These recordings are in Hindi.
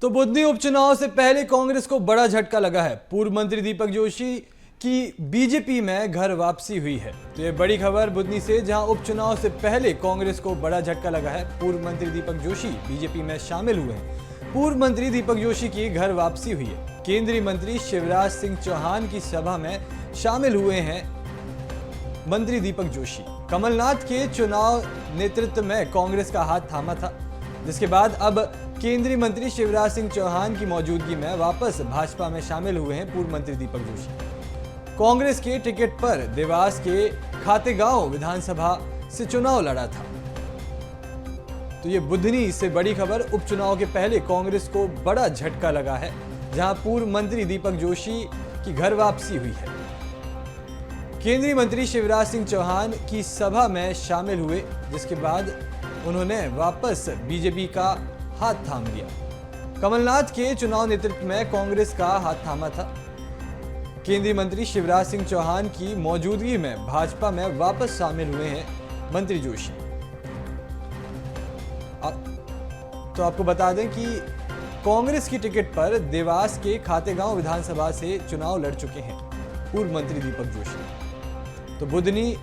तो बुधनी उपचुनाव से पहले कांग्रेस को बड़ा झटका लगा है। पूर्व मंत्री दीपक जोशी की बीजेपी में घर वापसी हुई है। तो ये बड़ी खबर बुधनी से, जहां उपचुनाव से पहले कांग्रेस को बड़ा झटका लगा है। पूर्व मंत्री दीपक जोशी बीजेपी में शामिल हुए हैं। पूर्व मंत्री दीपक जोशी की घर वापसी हुई है। केंद्रीय मंत्री शिवराज सिंह चौहान की सभा में शामिल हुए हैं मंत्री दीपक जोशी। कमलनाथ के चुनाव नेतृत्व में कांग्रेस का हाथ थामा था, जिसके बाद अब केंद्रीय मंत्री शिवराज सिंह चौहान की मौजूदगी में वापस भाजपा में शामिल हुए हैं पूर्व मंत्री दीपक जोशी। कांग्रेस के टिकट पर देवास के खातेगांव विधानसभा से चुनाव लड़ा था। तो ये बुधनी से बड़ी खबर, उपचुनाव के पहले कांग्रेस को बड़ा झटका लगा है, जहां पूर्व मंत्री दीपक जोशी की घर वापसी हुई है। केंद्रीय मंत्री शिवराज सिंह चौहान की सभा में शामिल हुए, जिसके बाद उन्होंने वापस बीजेपी का हाथ थाम लिया। कमलनाथ के चुनाव नेतृत्व में कांग्रेस का हाथ थामा था। केंद्रीय मंत्री शिवराज सिंह चौहान की मौजूदगी में भाजपा में वापस शामिल हुए हैं मंत्री जोशी। तो आपको बता दें कि कांग्रेस की टिकट पर देवास के खातेगांव विधानसभा से चुनाव लड़ चुके हैं पूर्व मंत्री दीपक जोशी। तो बुधनी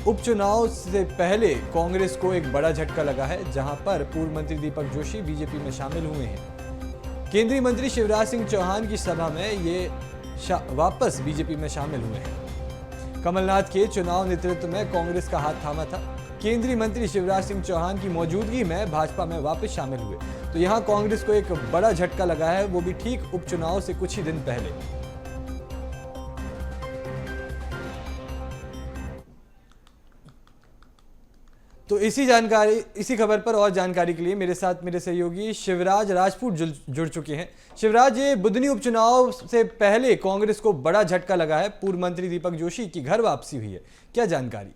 उपचुनाव से पहले कांग्रेस को एक बड़ा झटका लगा है, जहां पर पूर्व मंत्री दीपक जोशी बीजेपी में शामिल हुए हैं। केंद्रीय मंत्री शिवराज सिंह चौहान की सभा में ये वापस बीजेपी में शामिल हुए हैं। कमलनाथ के चुनाव नेतृत्व में कांग्रेस का हाथ थामा था। केंद्रीय मंत्री शिवराज सिंह चौहान की मौजूदगी में भाजपा में वापस शामिल हुए। तो यहां कांग्रेस को एक बड़ा झटका लगा है, वो भी ठीक उपचुनाव से कुछ ही दिन पहले। तो इसी खबर पर और जानकारी के लिए मेरे साथ मेरे सहयोगी शिवराज राजपूत जुड़ चुके हैं। शिवराज, ये बुधनी उपचुनाव से पहले कांग्रेस को बड़ा झटका लगा है, पूर्व मंत्री दीपक जोशी की घर वापसी हुई है, क्या जानकारी?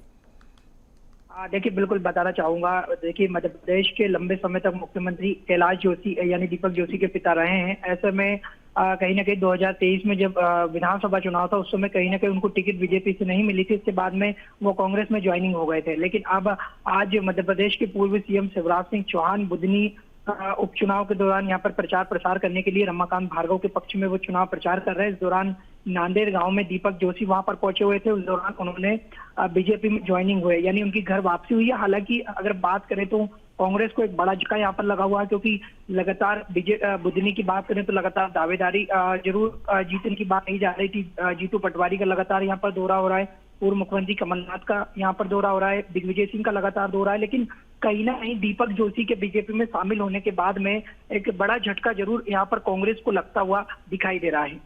देखिए, बिल्कुल बताना चाहूंगा। देखिए, मध्य प्रदेश के लंबे समय तक मुख्यमंत्री कैलाश जोशी यानी दीपक जोशी के पिता रहे हैं। ऐसे में कहीं ना कहीं 2023 में जब विधानसभा चुनाव था, उस समय कहीं ना कहीं उनको टिकट बीजेपी से नहीं मिली थी। इसके बाद में वो कांग्रेस में ज्वाइनिंग हो गए थे। लेकिन अब आज मध्य प्रदेश के पूर्व सीएम शिवराज सिंह चौहान बुधनी उपचुनाव के दौरान यहाँ पर प्रचार प्रसार करने के लिए रमाकांत भार्गव के पक्ष में वो चुनाव प्रचार कर रहे हैं। इस दौरान नांदेड़ गांव में दीपक जोशी वहां पर पहुंचे हुए थे। उस दौरान उन्होंने बीजेपी में ज्वाइनिंग हुए, यानी उनकी घर वापसी हुई है। हालांकि अगर बात करें तो कांग्रेस को एक बड़ा झटका यहाँ पर लगा हुआ है, क्योंकि लगातार बुधनी की बात करें तो लगातार दावेदारी जरूर जीतने की बात नहीं जा रही थी। जीतू पटवारी का लगातार यहाँ पर दौरा हो रहा है, पूर्व मुख्यमंत्री कमलनाथ का यहाँ पर दौरा हो रहा है, दिग्विजय सिंह का लगातार दौरा है। लेकिन कहीं ना कहीं दीपक जोशी के बीजेपी में शामिल होने के बाद में एक बड़ा झटका जरूर यहाँ पर कांग्रेस को लगता हुआ दिखाई दे रहा है।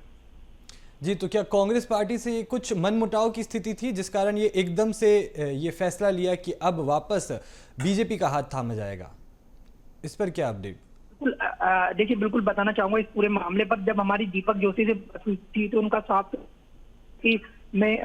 जी, तो क्या कांग्रेस पार्टी से कुछ मनमुटाव की स्थिति थी, जिस कारण ये एकदम से ये फैसला लिया कि अब वापस बीजेपी का हाथ थामा जाएगा? इस पर क्या अपडेट? देखिए, बिल्कुल बताना चाहूंगा इस पूरे मामले पर। जब हमारी दीपक जोशी से बात हुई थी तो उनका साफ कि मैं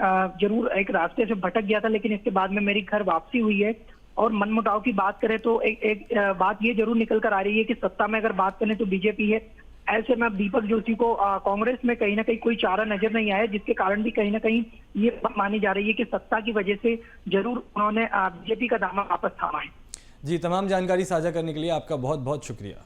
जरूर एक रास्ते से भटक गया था, लेकिन इसके बाद में मेरी घर वापसी हुई है। और मनमुटाव की बात करें तो एक बात ये जरूर निकल कर आ रही है कि सत्ता में अगर बात करें तो बीजेपी है। ऐसे में दीपक जोशी को कांग्रेस में कहीं ना कहीं कोई चारा नजर नहीं आया, जिसके कारण भी कहीं ना कहीं ये बात मानी जा रही है कि सत्ता की वजह से जरूर उन्होंने बीजेपी का दामन वापस थामा है। जी, तमाम जानकारी साझा करने के लिए आपका बहुत बहुत शुक्रिया।